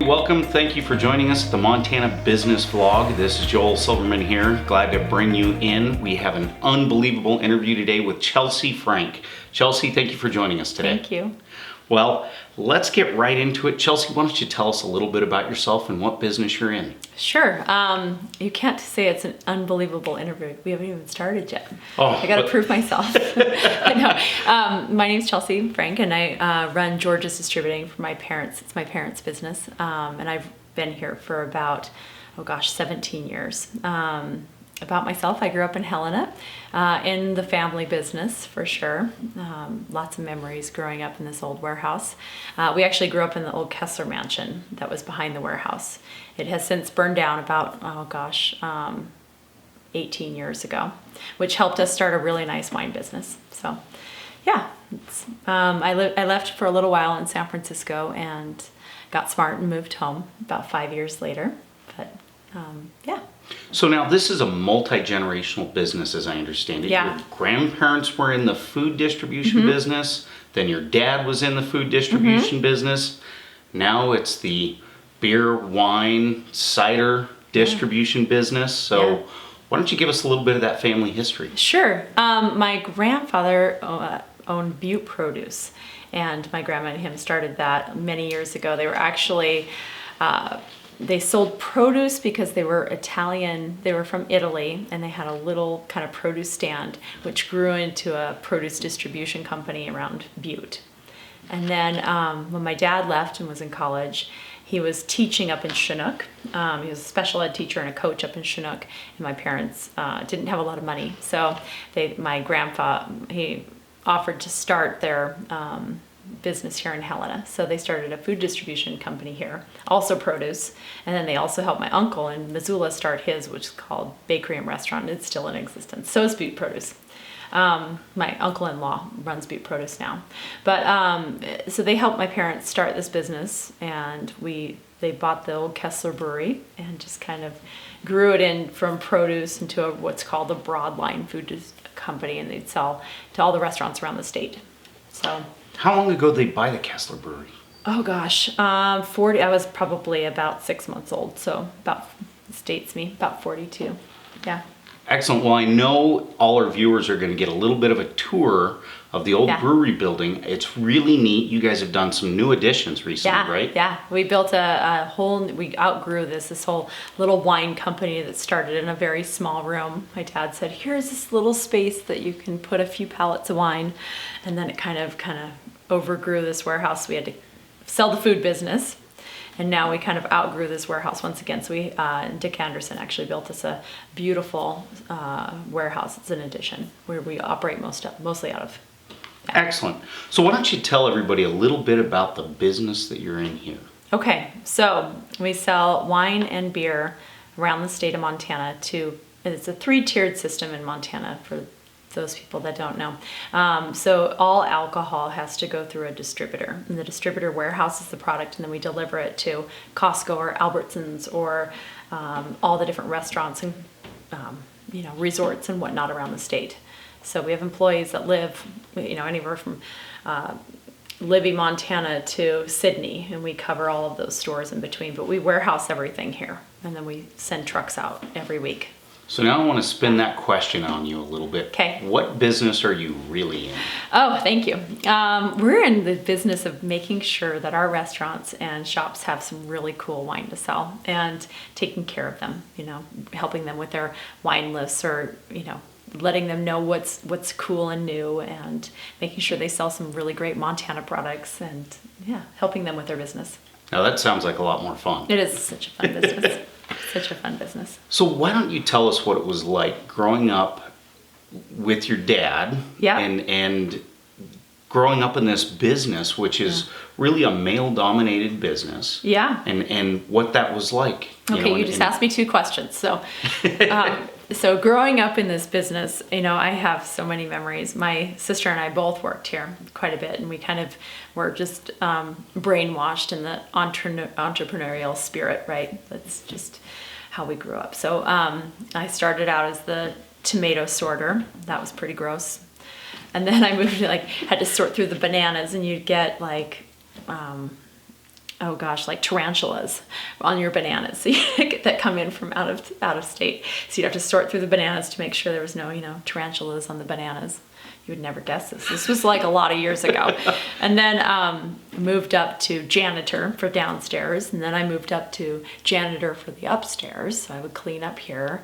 welcome. Thank you for joining us at the Montana Business Vlog. This is Joel Silverman here. Glad to bring you in. We have an unbelievable interview today with Chelsey Frank. Chelsey, thank you for joining us today. Thank you. Well, let's get right into it. Chelsey, why don't you tell us a little bit about yourself and what business you're in? Sure. You can't say it's an unbelievable interview. We haven't even started yet. Oh, I got to prove myself. My name's Chelsey Frank, and I run George's Distributing for my parents. It's my parents' business, and I've been here for about, 17 years. About myself, I grew up in Helena, in the family business for sure. Lots of memories growing up in this old warehouse. We actually grew up in the old Kessler mansion that was behind the warehouse. It has since burned down about, 18 years ago, which helped us start a really nice wine business. So, yeah, I left for a little while in San Francisco and got smart and moved home about 5 years later. But, yeah. So now this is a multi-generational business, as I understand it. Yeah. Your grandparents were in the food distribution business, then your dad was in the food distribution business. Now it's the beer, wine, cider distribution business. So why don't you give us a little bit of that family history? Sure. My grandfather owned Butte Produce, and my grandma and him started that many years ago. They were actually... they sold produce because they were Italian. They were from Italy, and they had a little kind of produce stand, which grew into a produce distribution company around Butte. And then when my dad left and was in college, he was teaching up in Chinook. He was a special ed teacher and a coach up in Chinook, and my parents didn't have a lot of money. So my grandpa, he offered to start their business here in Helena. So they started a food distribution company here, also produce. And then they also helped my uncle in Missoula start his, which is called Bakery and Restaurant. It's still in existence. So is Butte Produce. My uncle-in-law runs Butte Produce now. But so they helped my parents start this business, and they bought the old Kessler Brewery and just kind of grew it in from produce into what's called a broadline food company, and they'd sell to all the restaurants around the state. So. How long ago did they buy the Kessler Brewery? Oh gosh, 40. I was probably about 6 months old, so about dates me about 42. Yeah. Excellent. Well, I know all our viewers are going to get a little bit of a tour of the old brewery building. It's really neat. You guys have done some new additions recently, right? Yeah. We built we outgrew this whole little wine company that started in a very small room. My dad said, here's this little space that you can put a few pallets of wine. And then it kind of overgrew this warehouse. We had to sell the food business. And now we kind of outgrew this warehouse once again. So Dick Anderson actually built us a beautiful warehouse. It's an addition where we operate mostly out of. Yeah. Excellent. So why don't you tell everybody a little bit about the business that you're in here? Okay, so we sell wine and beer around the state of Montana it's a 3-tiered system in Montana for those people that don't know. So all alcohol has to go through a distributor, and the distributor warehouses the product, and then we deliver it to Costco or Albertsons or all the different restaurants and resorts and whatnot around the state. So we have employees that live, anywhere from Libby, Montana to Sydney, and we cover all of those stores in between. But we warehouse everything here, and then we send trucks out every week. So now I want to spin that question on you a little bit. Okay. What business are you really in? Oh, thank you. We're in the business of making sure that our restaurants and shops have some really cool wine to sell, and taking care of them, helping them with their wine lists, or, letting them know what's cool and new, and making sure they sell some really great Montana products, and helping them with their business. Now that sounds like a lot more fun. It is such a fun business. Such a fun business. So why don't you tell us what it was like growing up with your dad and growing up in this business, which is really a male-dominated business. Yeah. And what that was like. You just asked me 2 questions. So, so growing up in this business, I have so many memories. My sister and I both worked here quite a bit, and we kind of were just brainwashed in the entrepreneurial spirit, right? That's just how we grew up. So I started out as the tomato sorter. That was pretty gross. And then I moved to had to sort through the bananas, and you'd get oh gosh, like tarantulas on your bananas that come in from out of state. So you'd have to sort through the bananas to make sure there was no, tarantulas on the bananas. You would never guess this. This was like a lot of years ago. And then moved up to janitor for downstairs. And then I moved up to janitor for the upstairs. So I would clean up here.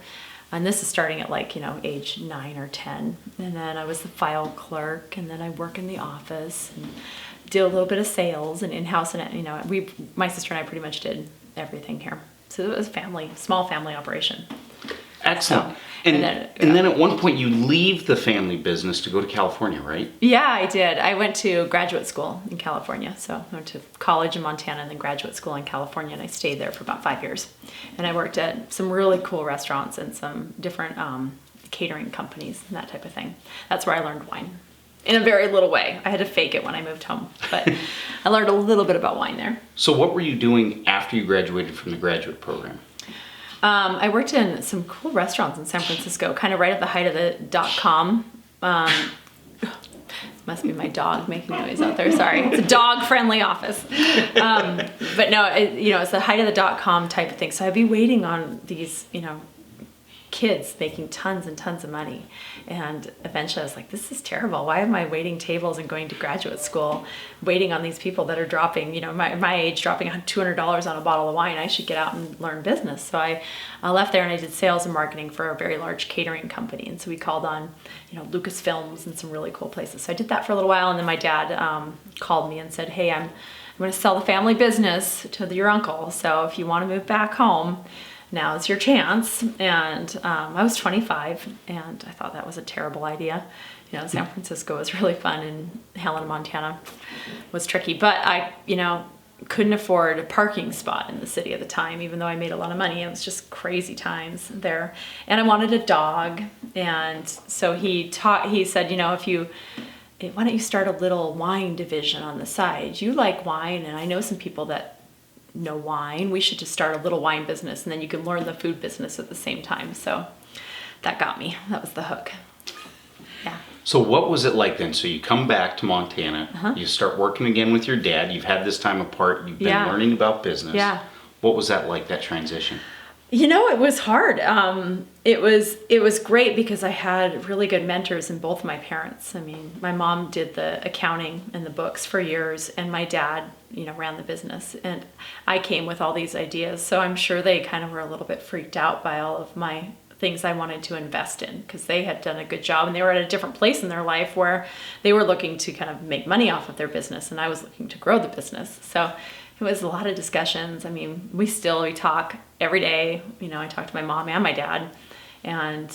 And this is starting at like, age 9 or 10. And then I was the file clerk. And then I work in the office and did a little bit of sales and in-house. And, my sister and I pretty much did everything here. So it was small family operation. Excellent. So, and then at one point you leave the family business to go to California, right? Yeah, I did. I went to graduate school in California. So I went to college in Montana and then graduate school in California, and I stayed there for about 5 years. And I worked at some really cool restaurants and some different catering companies and that type of thing. That's where I learned wine. In a very little way. I had to fake it when I moved home, but I learned a little bit about wine there. So what were you doing after you graduated from the graduate program? I worked in some cool restaurants in San Francisco, kind of right at the height of the .com. Must be my dog making noise out there. Sorry, it's a dog-friendly office. But no, it's the height of the .com type of thing. So I'd be waiting on these, kids making tons and tons of money. And eventually I was like, this is terrible. Why am I waiting tables and going to graduate school, waiting on these people that are dropping, my age, dropping $200 on a bottle of wine? I should get out and learn business. So I left there and I did sales and marketing for a very large catering company. And so we called on, Lucasfilms and some really cool places. So I did that for a little while. And then my dad called me and said, hey, I'm going to sell the family business to your uncle. So if you want to move back home, now's your chance. And I was 25 and I thought that was a terrible idea. San Francisco was really fun and Helena, Montana was tricky, but I, couldn't afford a parking spot in the city at the time, even though I made a lot of money. It was just crazy times there. And I wanted a dog. And so he said, why don't you start a little wine division on the side? You like wine, and I know some people that know wine. We should just start a little wine business, and then you can learn the food business at the same time. So that got me. That was the hook. Yeah. So what was it like then? So you come back to Montana, you start working again with your dad. You've had this time apart. You've been learning about business. Yeah. What was that like, that transition? It was hard. It was great because I had really good mentors in both my parents. I mean, my mom did the accounting and the books for years, and my dad, ran the business. And I came with all these ideas. So I'm sure they kind of were a little bit freaked out by all of my things I wanted to invest in, because they had done a good job and they were at a different place in their life where they were looking to kind of make money off of their business, and I was looking to grow the business. So it was a lot of discussions. I mean, we talk every day. I talk to my mom and my dad, and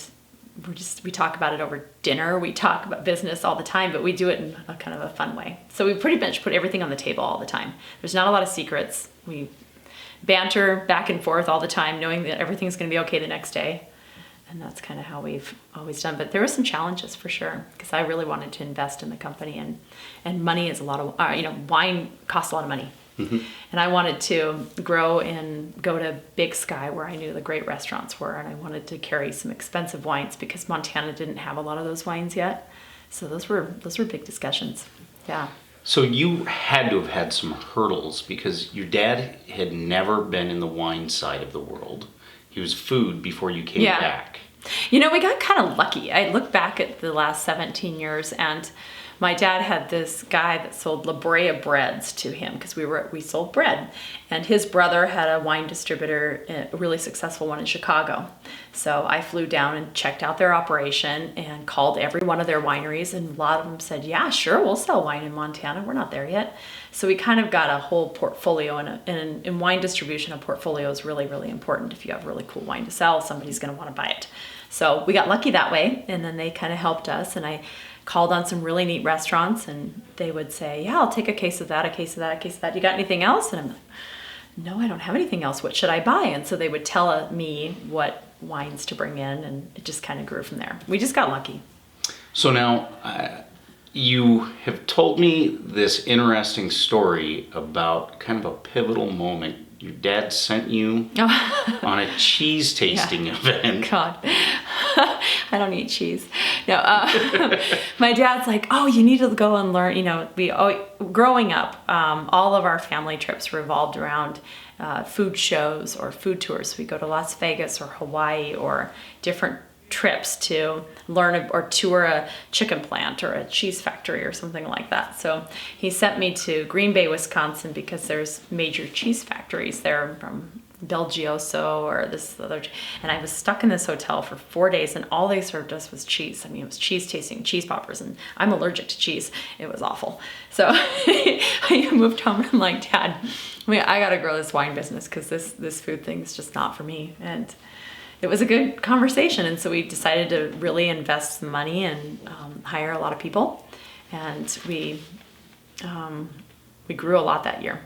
we talk about it over dinner. We talk about business all the time, but we do it in a kind of a fun way. So we pretty much put everything on the table all the time. There's not a lot of secrets. We banter back and forth all the time, knowing that everything's going to be okay the next day. And that's kind of how we've always done. But there were some challenges for sure, because I really wanted to invest in the company, and money is a lot of, wine costs a lot of money. Mm-hmm. And I wanted to grow and go to Big Sky, where I knew the great restaurants were, and I wanted to carry some expensive wines because Montana didn't have a lot of those wines yet. So those were big discussions. Yeah. So you had to have had some hurdles, because your dad had never been in the wine side of the world. He was food before you came back. We got kind of lucky. I look back at the last 17 years, and my dad had this guy that sold La Brea breads to him, because we sold bread, and his brother had a wine distributor, a really successful one in Chicago. So I flew down and checked out their operation and called every one of their wineries, and a lot of them said, yeah, sure, we'll sell wine in Montana. We're not there yet. So we kind of got a whole portfolio, and in wine distribution, a portfolio is really, really important. If you have really cool wine to sell, somebody's going to want to buy it. So we got lucky that way, and then they kind of helped us, and I called on some really neat restaurants, and they would say, yeah, I'll take a case of that, a case of that, a case of that. You got anything else? And I'm like, no, I don't have anything else. What should I buy? And so they would tell me what wines to bring in, and it just kind of grew from there. We just got lucky. So now you have told me this interesting story about kind of a pivotal moment your dad sent you on a cheese tasting event. God, I don't eat cheese. No, my dad's like, oh, you need to go and learn. Growing up, all of our family trips revolved around food shows or food tours. We go to Las Vegas or Hawaii or different trips to learn or tour a chicken plant or a cheese factory or something like that. So he sent me to Green Bay, Wisconsin, because there's major cheese factories there from Belgioso or this other, and I was stuck in this hotel for 4 days, and all they served us was cheese. I mean, it was cheese tasting, cheese poppers, and I'm allergic to cheese. It was awful. So I moved home, and I'm like, Dad, I gotta grow this wine business because this food thing is just not for me. And it was a good conversation, and so we decided to really invest the money and hire a lot of people, and we grew a lot that year.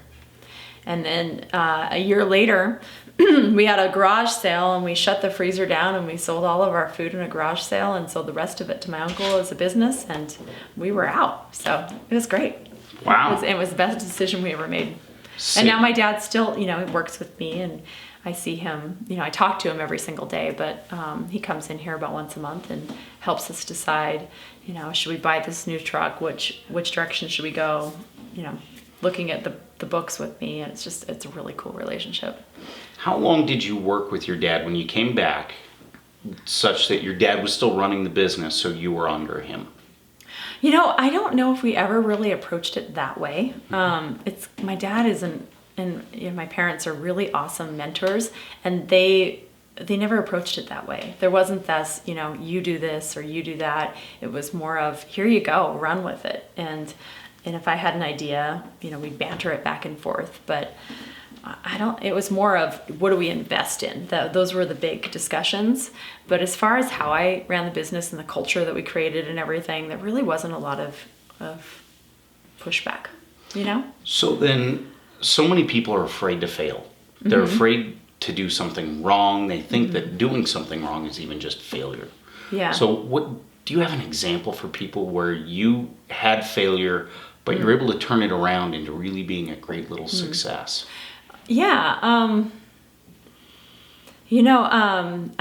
And then a year later, we had a garage sale, and we shut the freezer down, and we sold all of our food in a garage sale and sold the rest of it to my uncle as a business, and we were out. So it was great. Wow. It was the best decision we ever made. Sick. And now my dad still, he works with me, and I see him, I talk to him every single day, but he comes in here about once a month and helps us decide, should we buy this new truck? Which direction should we go? Looking at the books with me, and it's a really cool relationship. How long did you work with your dad when you came back, such that your dad was still running the business, so you were under him? I don't know if we ever really approached it that way. My dad isn't, and my parents are really awesome mentors, and they never approached it that way. There wasn't this, you do this or you do that. It was more of, here you go, run with it. And if I had an idea, we'd banter it back and forth. But it was more of, what do we invest in? Those were the big discussions. But as far as how I ran the business and the culture that we created and everything, there really wasn't a lot of pushback, So then, so many people are afraid to fail. They're afraid to do something wrong. They think that doing something wrong is even just failure. Yeah. So do you have an example for people where you had failure, but you're able to turn it around into really being a great little success? Yeah. I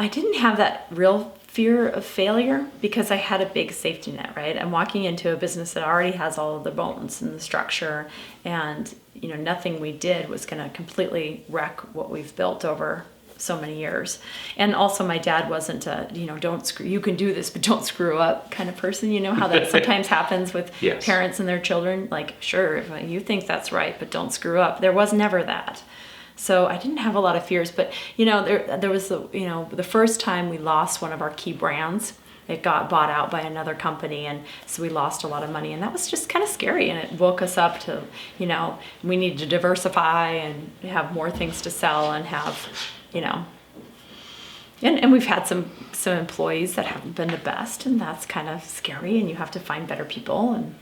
didn't have that real fear of failure because I had a big safety net, right? I'm walking into a business that already has all of the bones and the structure, and nothing we did was going to completely wreck what we've built over so many years. And also my dad wasn't a, you can do this, but don't screw up kind of person. How that sometimes happens with Yes. parents and their children. Like, sure, if you think that's right, but don't screw up. There was never that. So I didn't have a lot of fears, but there was the first time we lost one of our key brands. It got bought out by another company, and so we lost a lot of money, and that was just kind of scary, and it woke us up to, we need to diversify and have more things to sell and have, and we've had some employees that haven't been the best, and that's kind of scary, and you have to find better people, and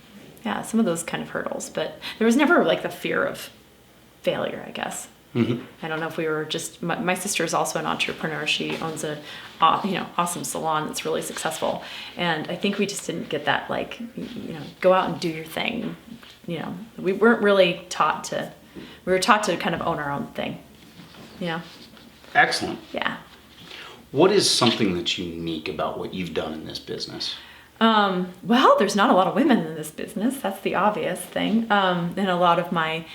yeah, some of those kind of hurdles, but there was never like the fear of failure, I guess. Mm-hmm. I don't know if we were just, my sister is also an entrepreneur. She owns a, awesome salon that's really successful. And I think we just didn't get that, go out and do your thing. We weren't really taught we were taught to kind of own our own thing. Excellent. Yeah. What is something that's unique about what you've done in this business? Well, there's not a lot of women in this business. That's the obvious thing. And a lot of my,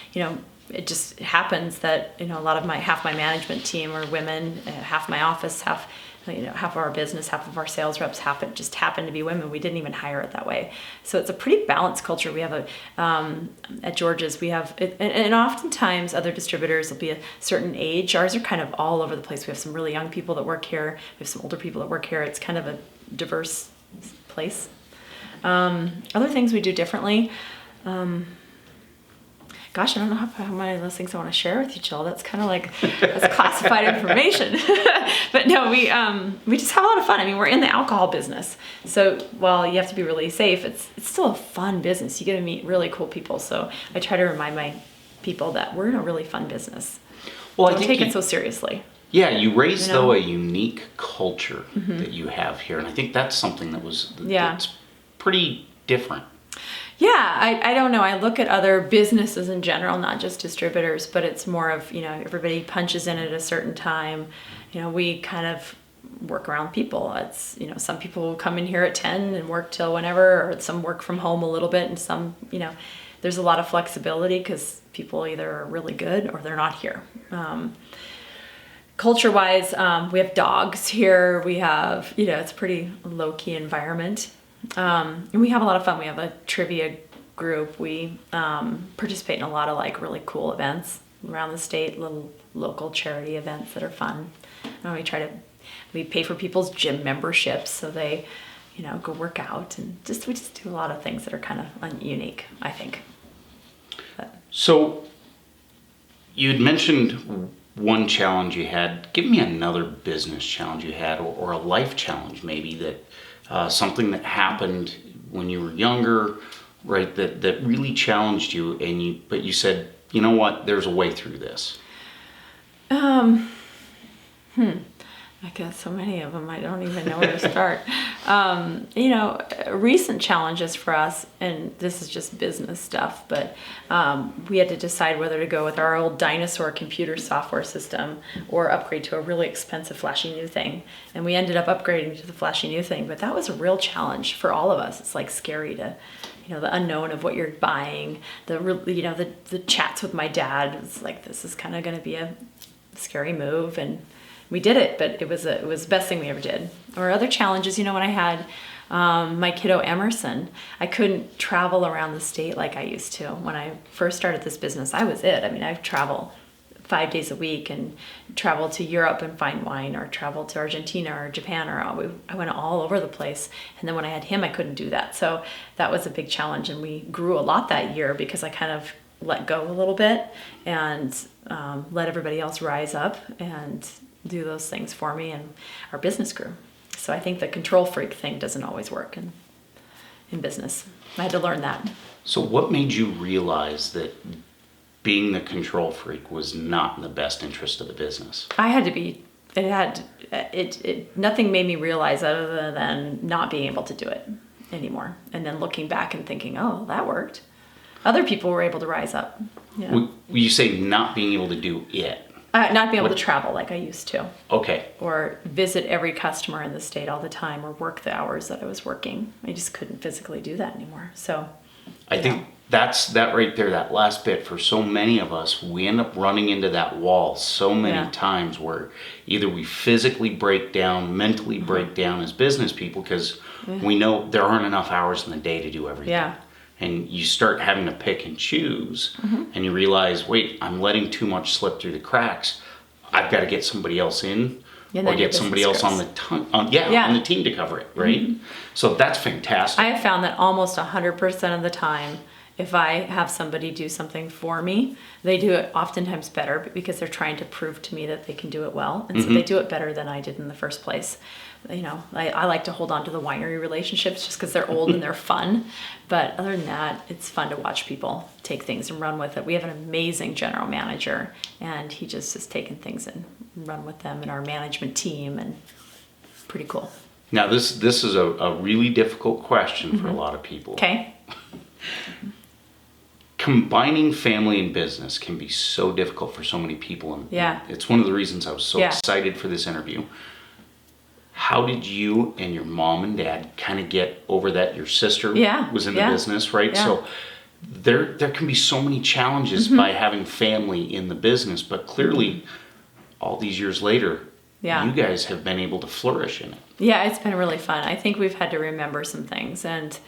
it just happens that, half my management team are women, half my office, half of our business, half of our sales reps happen to be women. We didn't even hire it that way. So it's a pretty balanced culture. We have at George's, and oftentimes other distributors will be a certain age. Ours are kind of all over the place. We have some really young people that work here. We have some older people that work here. It's kind of a diverse place. Other things we do differently. Gosh, I don't know how many of those things I want to share with you, Jill. That's kind of that's classified information. But no, we just have a lot of fun. I mean, we're in the alcohol business. So while you have to be really safe, it's still a fun business. You get to meet really cool people. So I try to remind my people that we're in a really fun business. Well, Don't take it so seriously. Yeah, you raised, though, a unique culture that you have here. And I think that's something that's pretty different. Yeah, I don't know. I look at other businesses in general, not just distributors, but it's more of, everybody punches in at a certain time. We kind of work around people. It's, some people will come in here at 10 and work till whenever, or some work from home a little bit, and some, there's a lot of flexibility because people either are really good or they're not here. Culture-wise, we have dogs here. We have, it's a pretty low-key environment. And we have a lot of fun. We have a trivia group. We participate in a lot of really cool events around the state, little local charity events that are fun. We pay for people's gym memberships so they, go work out, and we just do a lot of things that are kind of unique, I think. So you'd mentioned one challenge you had. Give me another business challenge you had, or a life challenge maybe, that something that happened when you were younger, right, that really challenged you, but you said, you know what, there's a way through this. I got so many of them, I don't even know where to start. Recent challenges for us, and this is just business stuff, but we had to decide whether to go with our old dinosaur computer software system or upgrade to a really expensive flashy new thing. And we ended up upgrading to the flashy new thing, but that was a real challenge for all of us. It's scary to, the unknown of what you're buying, the chats with my dad. It's this is kind of going to be a scary move, and we did it, but it was the best thing we ever did. Or other challenges, when I had my kiddo Emerson, I couldn't travel around the state like I used to. When I first started this business, I was it. I mean, I've traveled 5 days a week and travel to Europe and find wine, or travel to Argentina or Japan, I went all over the place. And then when I had him, I couldn't do that. So that was a big challenge, and we grew a lot that year because I kind of let go a little bit and let everybody else rise up and do those things for me, and our business grew. So I think the control freak thing doesn't always work in business. I had to learn that. So what made you realize that being the control freak was not in the best interest of the business? I had to be. Nothing made me realize other than not being able to do it anymore, and then looking back and thinking, oh, that worked. Other people were able to rise up. You say not being able to do it. Not being able to travel like I used to. Okay. Or visit every customer in the state all the time, or work the hours that I was working. I just couldn't physically do that anymore. So I think that's that right there, that last bit. For so many of us, we end up running into that wall so many times where either we physically break down, mentally break down as business people because we know there aren't enough hours in the day to do everything. Yeah. And you start having to pick and choose, and you realize, wait, I'm letting too much slip through the cracks. I've got to get somebody else in, or get somebody else on the team to cover it, right? So that's fantastic. I have found that almost 100% of the time, if I have somebody do something for me, they do it oftentimes better because they're trying to prove to me that they can do it well, and so they do it better than I did in the first place. I like to hold on to the winery relationships just because they're old and they're fun. But other than that, it's fun to watch people take things and run with it. We have an amazing general manager, and he just has taken things and run with them, and our management team, and pretty cool. Now, this is a really difficult question for a lot of people. Okay. Combining family and business can be so difficult for so many people. And it's one of the reasons I was so excited for this interview. How did you and your mom and dad kind of get over that? Your sister was in the business, right? Yeah. So there can be so many challenges by having family in the business, but clearly all these years later, you guys have been able to flourish in it. Yeah, it's been really fun. I think we've had to remember some things, and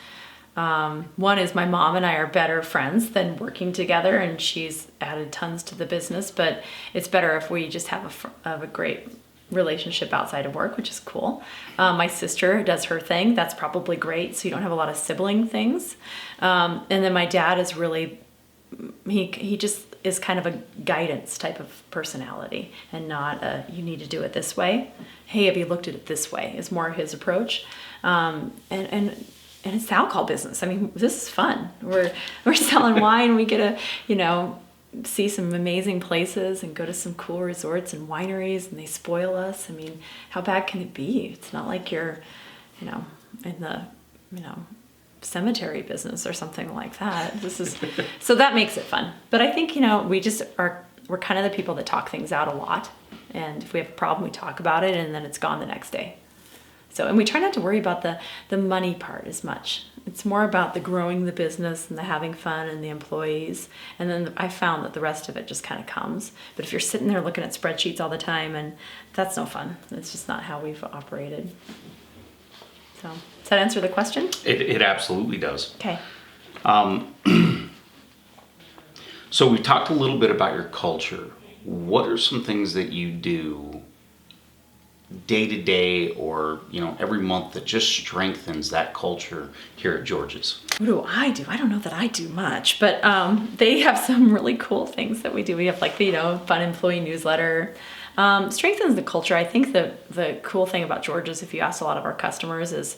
one is my mom and I are better friends than working together, and she's added tons to the business, but it's better if we just have a great relationship outside of work, which is cool. My sister does her thing. That's probably great. So you don't have a lot of sibling things. And then my dad is really, he just is kind of a guidance type of personality, and not you need to do it this way. Hey, have you looked at it this way? Is more his approach. And it's the alcohol business. I mean, this is fun. We're selling wine. We get to, see some amazing places and go to some cool resorts and wineries, and they spoil us. I mean, how bad can it be? It's not like you're, in the, cemetery business or something like that. So that makes it fun. But I think, we're kind of the people that talk things out a lot. And if we have a problem, we talk about it, and then it's gone the next day. So, and we try not to worry about the money part as much. It's more about the growing the business and the having fun and the employees. And then I found that the rest of it just kind of comes. But if you're sitting there looking at spreadsheets all the time, and that's no fun. It's just not how we've operated. So, does that answer the question? It absolutely does. Okay. So we talked a little bit about your culture. What are some things that you do day to day or, every month that just strengthens that culture here at George's? What do? I don't know that I do much, but they have some really cool things that we do. We have fun employee newsletter. Strengthens the culture. I think the cool thing about George's, if you ask a lot of our customers, is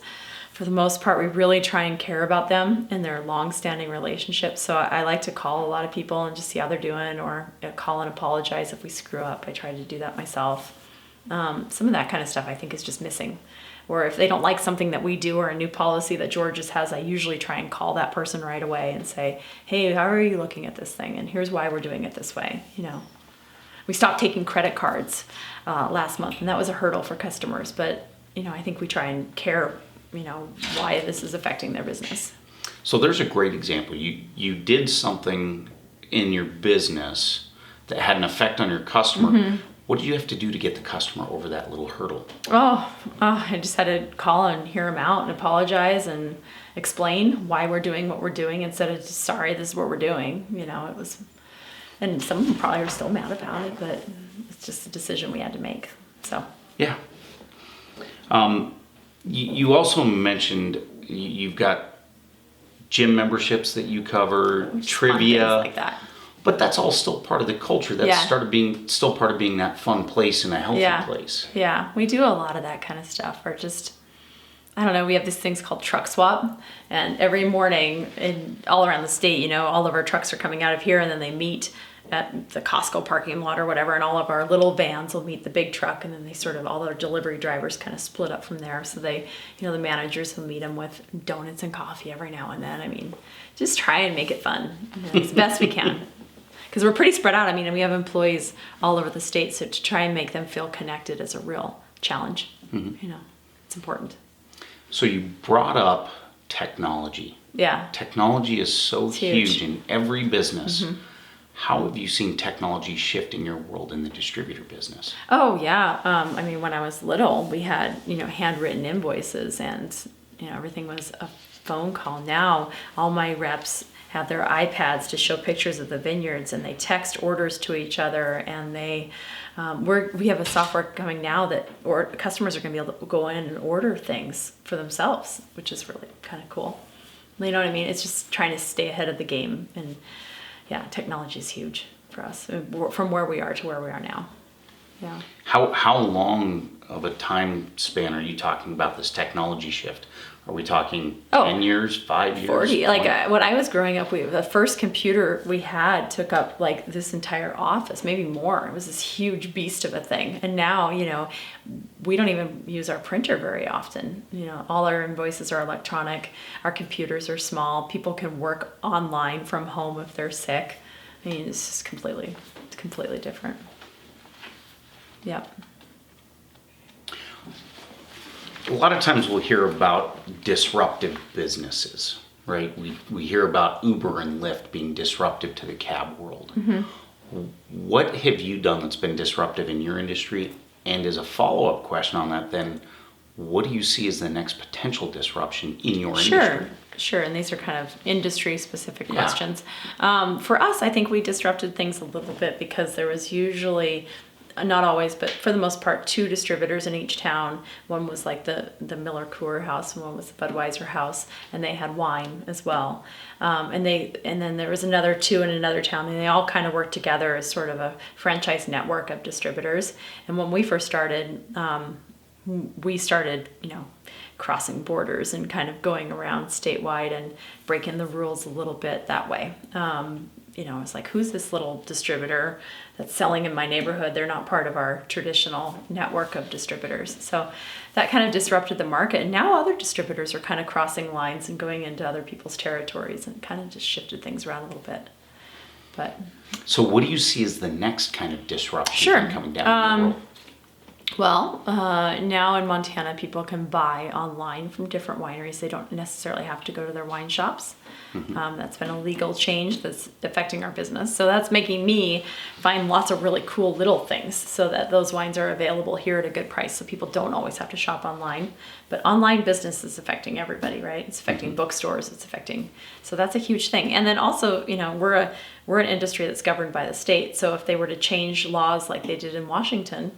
for the most part, we really try and care about them and their long-standing relationships. So I like to call a lot of people and just see how they're doing, or call and apologize if we screw up. I try to do that myself. Some of that kind of stuff I think is just missing. Or if they don't like something that we do or a new policy that George's has, I usually try and call that person right away and say, hey, how are you looking at this thing? And here's why we're doing it this way. We stopped taking credit cards last month, and that was a hurdle for customers. But, I think we try and care, why this is affecting their business. So there's a great example. You did something in your business that had an effect on your customer. Mm-hmm. What did you have to do to get the customer over that little hurdle? I just had to call and hear them out and apologize and explain why we're doing what we're doing instead of just, sorry, this is what we're doing. It was, and some of them probably are still mad about it, but it's just a decision we had to make. So. Yeah. You also mentioned you've got gym memberships that you cover, trivia. Fun things like that. But that's all still part of the culture. That's still part of being that fun place and a healthy place. Yeah, we do a lot of that kind of stuff. Or just, I don't know, we have these things called truck swap. And every morning all around the state, all of our trucks are coming out of here, and then they meet at the Costco parking lot or whatever, and all of our little vans will meet the big truck, and then they all our delivery drivers kind of split up from there. So they, the managers will meet them with donuts and coffee every now and then. Just try and make it fun as best we can. Because we're pretty spread out. We have employees all over the state, so to try and make them feel connected is a real challenge. Mm-hmm. It's important. So you brought up technology. Yeah. Technology is so huge in every business. Mm-hmm. How have you seen technology shift in your world in the distributor business? Oh, yeah. When I was little, we had, handwritten invoices, and, everything was a phone call. Now, all my reps have their iPads to show pictures of the vineyards, and they text orders to each other, and we have a software coming now that customers are going to be able to go in and order things for themselves, which is really kind of cool. You know what I mean? It's just trying to stay ahead of the game, and yeah, technology is huge for us from where we are to where we are now. Yeah. How long of a time span are you talking about this technology shift? Are we talking 10 years, 5 years? 40. When I was growing up, the first computer we had took up this entire office, maybe more. It was this huge beast of a thing. And now, we don't even use our printer very often. All our invoices are electronic. Our computers are small. People can work online from home if they're sick. It's just completely different. Yep. A lot of times we'll hear about disruptive businesses, right? We hear about Uber and Lyft being disruptive to the cab world. Mm-hmm. What have you done that's been disruptive in your industry? And as a follow-up question on that, then, what do you see as the next potential disruption in your industry? Sure. And these are kind of industry-specific questions. For us, I think we disrupted things a little bit because there was usually, not always, but for the most part, 2 distributors in each town. One was the Miller Coors house, and one was the Budweiser house, and they had wine as well. And then there was another 2 in another town, and they all kind of worked together as sort of a franchise network of distributors. And when we first started, we started, crossing borders and kind of going around statewide and breaking the rules a little bit that way. it's like, who's this little distributor that's selling in my neighborhood? They're not part of our traditional network of distributors. So that kind of disrupted the market. And now other distributors are kind of crossing lines and going into other people's territories, and kind of just shifted things around a little bit. But so what do you see as the next kind of disruption coming down the world? Well, now in Montana, people can buy online from different wineries. They don't necessarily have to go to their wine shops. That's been a legal change that's affecting our business. So that's making me find lots of really cool little things so that those wines are available here at a good price, so people don't always have to shop online. But online business is affecting everybody, right? It's affecting bookstores. So that's a huge thing. And then also, we're an industry that's governed by the state. So if they were to change laws like they did in Washington,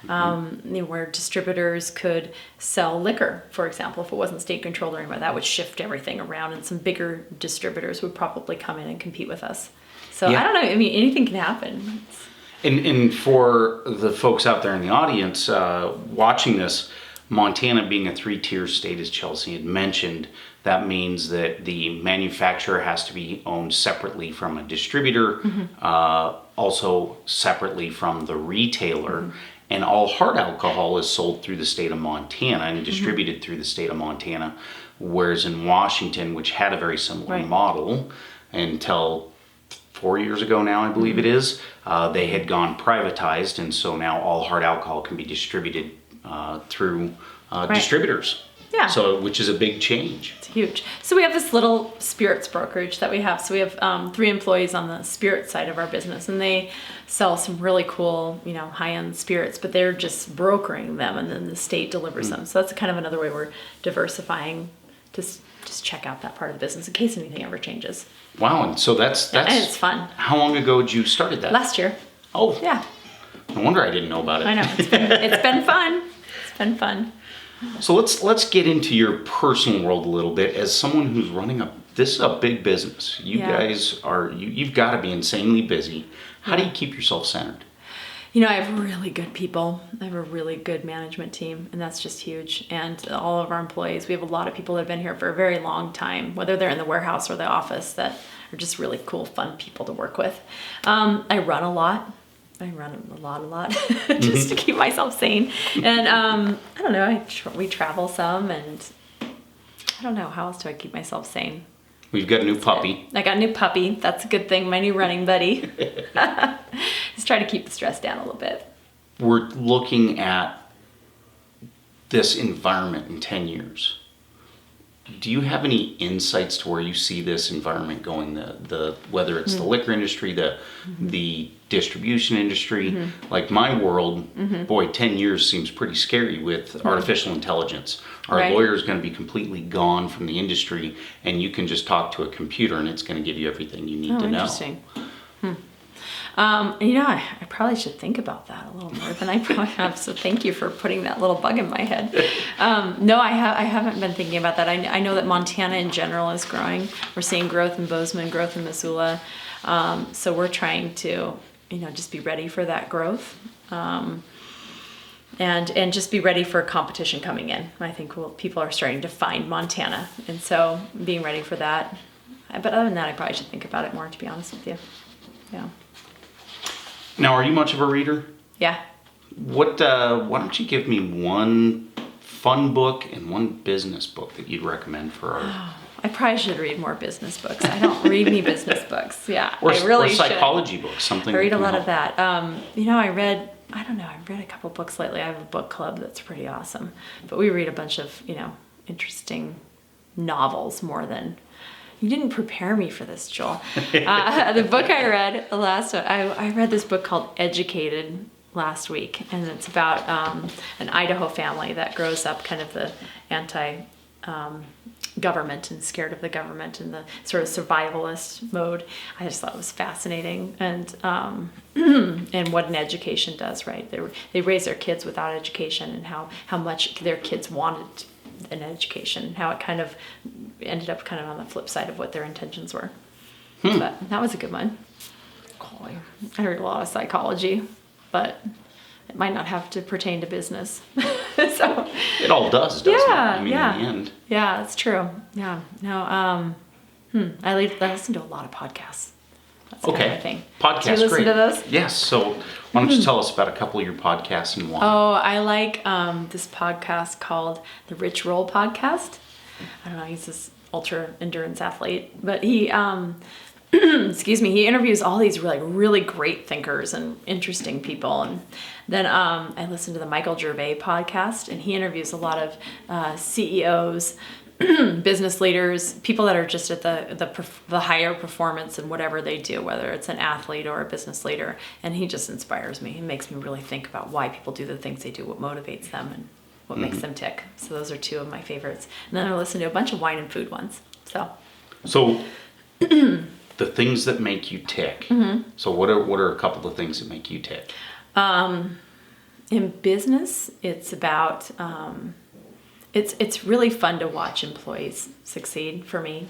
where distributors could sell liquor, for example, if it wasn't state controlled or anything, that would shift everything around, and some bigger distributors would probably come in and compete with us. So I don't know. I mean, anything can happen. And for the folks out there in the audience watching this, Montana being a 3-tier state, as Chelsey had mentioned, that means that the manufacturer has to be owned separately from a distributor, also separately from the retailer. And all hard alcohol is sold through the state of Montana and distributed through the state of Montana. Whereas in Washington, which had a very similar model until 4 years ago now, I believe it is, they had gone privatized. And so now all hard alcohol can be distributed through distributors. Yeah. So, which is a big change. It's huge. So we have this little spirits brokerage that we have. So we have 3 employees on the spirit side of our business, and they sell some really cool, high-end spirits, but they're just brokering them, and then the state delivers them. So that's kind of another way we're diversifying to just check out that part of the business in case anything ever changes. Wow, and so that's and it's fun. How long ago did you started that? Last year. Oh. Yeah. No wonder I didn't know about it. I know. It's been fun. It's been fun. So let's get into your personal world a little bit. As someone who's running this is a big business. You guys you've got to be insanely busy. How do you keep yourself centered? I have really good people. I have a really good management team, and that's just huge. And all of our employees, we have a lot of people that have been here for a very long time, whether they're in the warehouse or the office, that are just really cool, fun people to work with. I run a lot. Just to keep myself sane. And I don't know, we travel some, and I don't know, how else do I keep myself sane? We've got a new puppy. I got a new puppy. That's a good thing. My new running buddy. Just try to keep the stress down a little bit. We're looking at this environment in 10 years. Do you have any insights to where you see this environment going? The whether it's the liquor industry, the distribution industry, like my world, boy, 10 years seems pretty scary with artificial intelligence. Our lawyer's going to be completely gone from the industry, and you can just talk to a computer and it's going to give you everything you need to know. Interesting. I probably should think about that a little more than I probably have. So thank you for putting that little bug in my head. No, I haven't been thinking about that. I know that Montana in general is growing. We're seeing growth in Bozeman, growth in Missoula. So we're trying to, just be ready for that growth. And just be ready for competition coming in. I think people are starting to find Montana. And so being ready for that. But other than that, I probably should think about it more, to be honest with you. Yeah. Now, are you much of a reader? Yeah. Why don't you give me one fun book and one business book that you'd recommend for our... I probably should read more business books. I don't read any business books. Yeah, I really should. Psychology books, something. I read a lot of that. I've read a couple books lately. I have a book club that's pretty awesome. But we read a bunch of, interesting novels more than... You didn't prepare me for this, Joel. The book I read I read this book called Educated last week, and it's about an Idaho family that grows up kind of the anti-government and scared of the government and the sort of survivalist mode. I just thought it was fascinating, and and what an education does, right? They raise their kids without education, and how much their kids wanted an education, and how it kind of ended up kind of on the flip side of what their intentions were. But that was a good one. I read a lot of psychology, but it might not have to pertain to business. So it all does, doesn't it? I mean, yeah. in the end. Yeah, it's true. Yeah. No, I listen to a lot of podcasts. That's kind of Okay. a thing. Podcasts, Do you listen great. to those? Yes. So why don't you tell us about a couple of your podcasts and why? Oh, I like this podcast called the Rich Roll Podcast. I don't know, he's this ultra endurance athlete, but he, excuse me, he interviews all these really great thinkers and interesting people. And then I listen to the Michael Gervais podcast, and he interviews a lot of CEOs, business leaders, people that are just at the higher performance in whatever they do, whether it's an athlete or a business leader. And he just inspires me. He makes me really think about why people do the things they do, what motivates them, and what makes them tick. So those are two of my favorites. And then I listen to a bunch of wine and food ones. So the things that make you tick. So what are a couple of things that make you tick? In business, it's about it's really fun to watch employees succeed for me.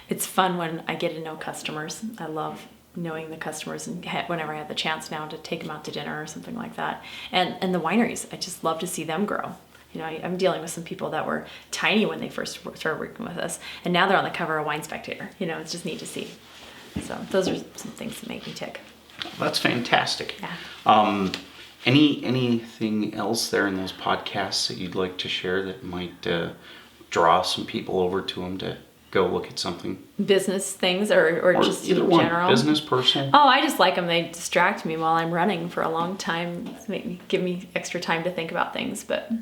It's fun when I get to know customers. I love knowing the customers, and whenever I have the chance now to take them out to dinner or something like that. And the wineries, I just love to see them grow. You know, I'm dealing with some people that were tiny when they first started working with us, and now they're on the cover of Wine Spectator. You know, it's just neat to see. So those are some things that make me tick. That's fantastic. Yeah. Anything else there in those podcasts that you'd like to share that might draw some people over to them to go look at something? Business things or just either in one, general? business, personal? Oh, I just like them. They distract me while I'm running for a long time. Give me extra time to think about things. But,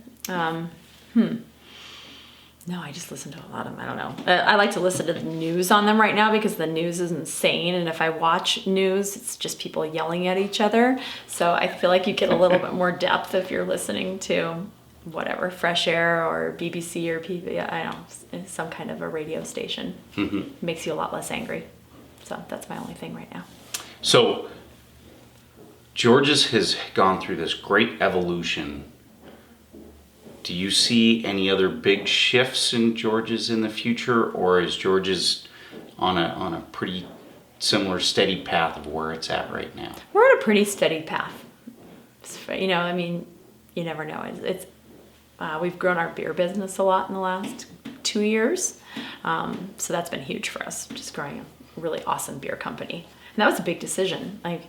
no, I just listen to a lot of them. I don't know. I like to listen to the news on them right now because the news is insane. And if I watch news, it's just people yelling at each other. So I feel like you get a little bit more depth if you're listening to whatever, Fresh Air or BBC or PBS, I don't know, some kind of a radio station. It makes you a lot less angry. So that's my only thing right now. So George's has gone through this great evolution. Do you see any other big shifts in George's in the future, or is George's on a pretty similar steady path of where it's at right now? We're on a pretty steady path. You know, I mean, you never know. We've grown our beer business a lot in the last 2 years. So that's been huge for us, just growing a really awesome beer company. And that was a big decision. Like,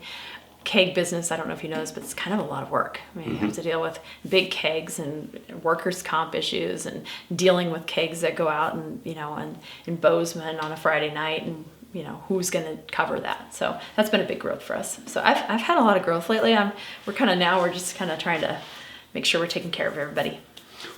keg business, I don't know if you know this, but it's kind of a lot of work. I mean, you have to deal with big kegs and workers' comp issues and dealing with kegs that go out and, you know, and in Bozeman on a Friday night, and, you know, who's going to cover that? So that's been a big growth for us. So I've had a lot of growth lately. We're just kind of trying to make sure we're taking care of everybody.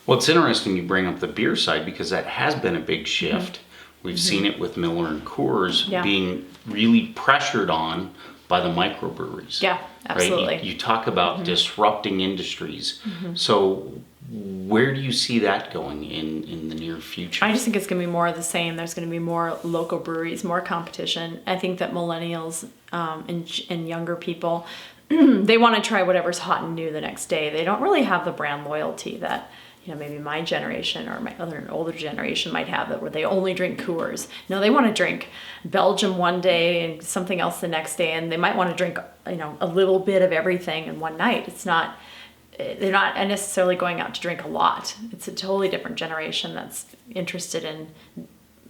Well, it's interesting you bring up the beer side because that has been a big shift. We've seen it with Miller and Coors being really pressured on by the microbreweries. Yeah, absolutely. Right? You talk about disrupting industries. So where do you see that going in the near future? I just think it's going to be more of the same. There's going to be more local breweries, more competition. I think that millennials and younger people, they want to try whatever's hot and new the next day. They don't really have the brand loyalty that, you know, maybe my generation or my older generation might have, that where they only drink Coors. No, they want to drink Belgium one day and something else the next day, and they might want to drink, you know, a little bit of everything in one night. They're not necessarily going out to drink a lot. It's a totally different generation that's interested in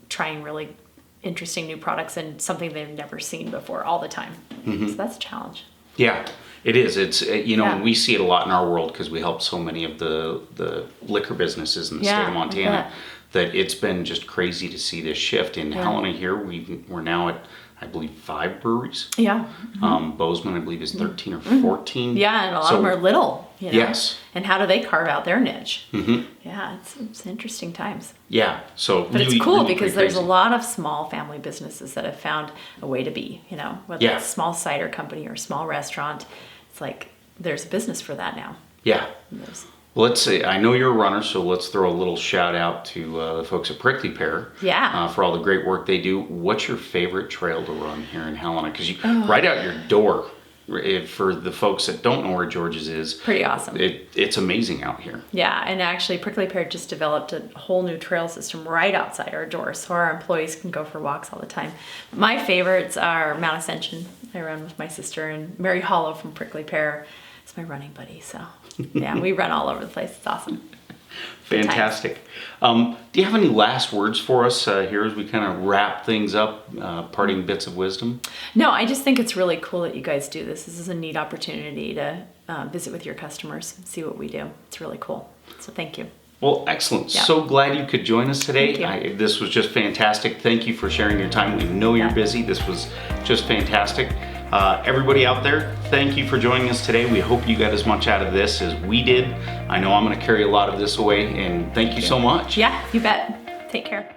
trying really interesting new products and something they've never seen before all the time. So that's a challenge. Yeah, it is. It's, you know, and we see it a lot in our world because we help so many of the liquor businesses in the state of Montana, that it's been just crazy to see this shift. In Helena here, we're now at, I believe, 5 breweries. Yeah. Bozeman, I believe, is 13 or 14. Yeah, and a lot of them are little. You know? Yes. And how do they carve out their niche? Yeah, it's interesting times. Yeah. So, but it's cool because there's a lot of small family businesses that have found a way to be. You know, whether it's a small cider company or a small restaurant, it's like there's a business for that now. Yeah. Well, let's say, I know you're a runner, so let's throw a little shout out to the folks at Prickly Pear. Yeah. For all the great work they do. What's your favorite trail to run here in Helena? Because you right out your door, for the folks that don't know where George's is. Pretty awesome. It's amazing out here. Yeah, and actually Prickly Pear just developed a whole new trail system right outside our door, so our employees can go for walks all the time. My favorites are Mount Ascension. I run with my sister, and Mary Hollow from Prickly Pear is my running buddy, so yeah, we run all over the place. It's awesome. Fantastic. Do you have any last words for us here as we kind of wrap things up, parting bits of wisdom? No, I just think it's really cool that you guys do this. This is a neat opportunity to visit with your customers and see what we do. It's really cool. So thank you. Well, excellent. Yeah. So glad you could join us today. Thank you. This was just fantastic. Thank you for sharing your time. We know you're Yeah. busy. This was just fantastic. Everybody out there, thank you for joining us today. We hope you got as much out of this as we did. I know I'm going to carry a lot of this away, and thank you so much. Yeah, you bet. Take care.